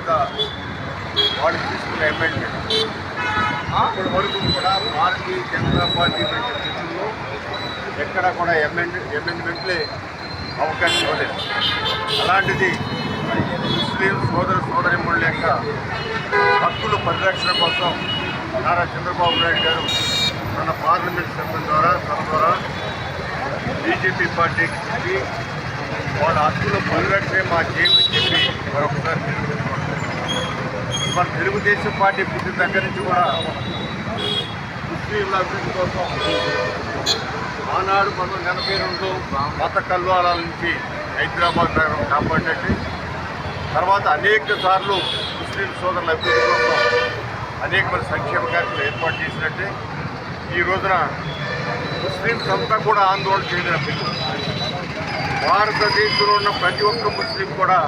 మీద వాళ్ళు తీసుకున్న అమెండ్మెంట్ ఇప్పటి వరకు కూడా భారతీయ జనతా పార్టీ చర్చల్లో ఎక్కడ కూడా అమెండ్మెంట్లే అవకాశం ఇవ్వలేదు. అలాంటిది ముస్లిం సోదరిమణుల యొక్క హక్కుల పరిరక్షణ కోసం నారా చంద్రబాబు నాయుడు గారు మన పార్లమెంట్ సభ్యుల ద్వారా బీజేపీ పార్టీకి చెప్పి వాళ్ళ హక్కుల పరిరక్షణ మా చేయమని చెప్పి మరొకసారి మన తెలుగుదేశం పార్టీ పుట్టిన దగ్గర నుంచి కూడా ముస్లింల అభివృద్ధి కోసం ఆనాడు 1982 మత కల్వారాల నుంచి హైదరాబాద్ నగరం కాపాడినట్టు తర్వాత అనేక సార్లు ముస్లిం సోదరుల అభివృద్ధి కోసం అనేకమైన సంక్షేమ కార్యక్రమాలు ఏర్పాటు చేసినట్టే ఈ రోజున ముస్లింస్ అంతా కూడా ఆందోళన చెందిన బిల్లు. భారతదేశంలో ఉన్న ప్రతి ఒక్క ముస్లిం కూడా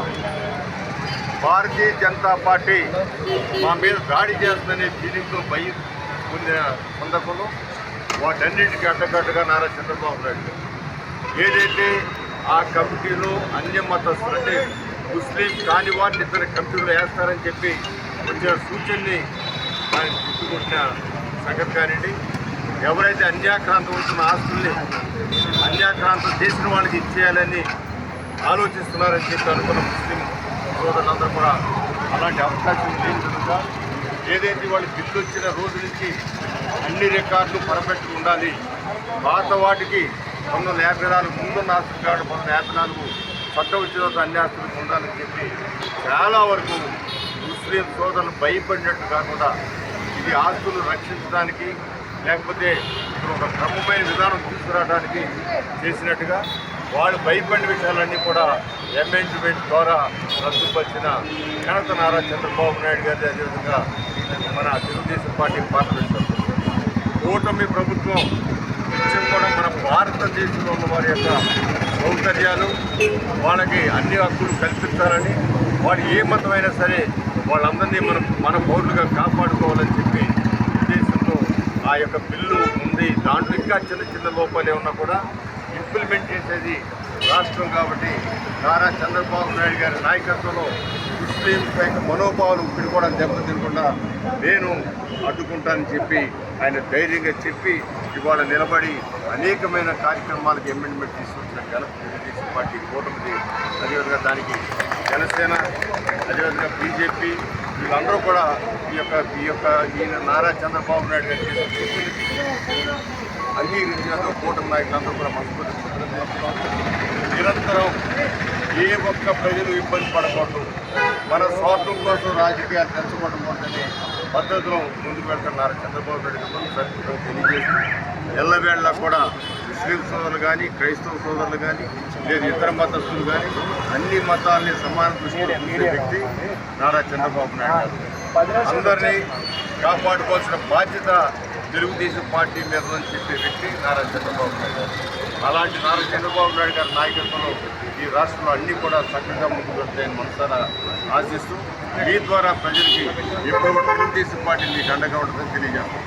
భారతీయ జనతా పార్టీ మా మీద దాడి చేస్తుందనే ఫీలింగ్తో భయం పొందిన సందర్భంలో వాటన్నిటికీ అడ్డగడ్డగా నారా చంద్రబాబు నాయుడు ఏదైతే ఆ కమిటీలో అన్య మతస్థులు అంటే ముస్లిం కాని వారిని ఇతర కమిటీలో వేస్తారని చెప్పి వచ్చిన సూచనని ఆయన తిప్పుకొట్టిన సంగతి కానివ్వండి, ఎవరైతే అన్యాక్రాంతం ఉంటున్న ఆస్తుల్ని అన్యాక్రాంతం చేసిన వాళ్ళకి ఇచ్చేయాలని ఆలోచిస్తున్నారని చెప్పి అనుకున్న ముస్లిం సోదరులందరూ కూడా అలాంటి అవకాశం లేని విధంగా ఏదైతే వాళ్ళు బిల్లు వచ్చిన రోజు నుంచి అన్ని రికార్డులు పరపెట్టుకు ఉండాలి, పాత వాటికి 1954 ముందున్న ఆస్తులు కాదు 1954 చట్టం వచ్చిన అన్ని ఆస్తులకు ఉండాలని చెప్పి చాలా వరకు ముస్లిం సోదరులు భయపడినట్టు కాకుండా ఇది ఆస్తులు రక్షించడానికి లేకపోతే ఇప్పుడు ఒక క్రమమైన విధానం తీసుకురావడానికి చేసినట్టుగా వాళ్ళు భయపడిన విషయాలన్నీ కూడా అమెండ్మెంట్ ద్వారా రద్దుపరిచిన ఘనత నారా చంద్రబాబు నాయుడు గారి అదేవిధంగా మన తెలుగుదేశం పార్టీ పార్లమెంట్ కూటమి ప్రభుత్వం నిత్యం కూడా మన భారతదేశంలో ఉన్న వారి యొక్క సౌకర్యాలు వాళ్ళకి అన్ని హక్కులు కల్పించాలని వాళ్ళు ఏ మతమైనా సరే వాళ్ళందరినీ మన పౌరులుగా కాపాడుకోవాలని చెప్పి ఉద్దేశంతో ఆ యొక్క బిల్లు ఉంది. దాంట్లో ఇంకా చిన్న లోపాలు ఏమన్నా కూడా ఇంప్లిమెంట్ చేసేది రాష్ట్రం కాబట్టి నారా చంద్రబాబు నాయుడు గారి నాయకత్వంలో ముస్లిం మనోభావాలు ఇప్పుడు కూడా దెబ్బతినకుండా నేను అడ్డుకుంటానని చెప్పి ఆయన ధైర్యంగా చెప్పి ఇవాళ నిలబడి అనేకమైన కార్యక్రమాలకు అమెండ్మెంట్ తీసుకొచ్చిన ఘనత తెలుగుదేశం పార్టీ కూటమిది. అదేవిధంగా దానికి జనసేన అదేవిధంగా బీజేపీ వీళ్ళందరూ కూడా ఈయన నారా చంద్రబాబు నాయుడు గారు చేసిన అంగీకరించిన కూటమి నాయకులందరూ కూడా మనస్ఫూర్తి నిరంతరం ఏ ఒక్క ప్రజలు ఇబ్బంది పడకూడదు, మన స్వార్థం కోసం రాజకీయాలు తెచ్చకూడదనే పద్ధతిలో ముందుకు వెళ్తున్నారు చంద్రబాబు నాయుడు గారు తెలియజేస్తూ ఎల్లవేళ కూడా ముస్లిం సోదరులు కానీ క్రైస్తవ సోదరులు కానీ లేదా ఇతర మతస్థులు కానీ అన్ని మతాలని సమాన దృష్టిలో చూసే వ్యక్తి నారా చంద్రబాబు నాయుడు గారు. అందరినీ కాపాడుకోవాల్సిన బాధ్యత తెలుగుదేశం పార్టీ మీద అని చెప్పే వ్యక్తి నారా చంద్రబాబు నాయుడు గారు. అలాంటి నారా చంద్రబాబు నాయుడు గారి నాయకత్వంలో ఈ రాష్ట్రంలో అన్నీ కూడా చక్కగా ముందుకు వెళ్తాయని మనసారా ఆశిస్తూ మీ ద్వారా ప్రజలకి ఎప్పుడు తెలుగుదేశం పార్టీ మీకు అండగా ఉంటుందని తెలియజేస్తాం.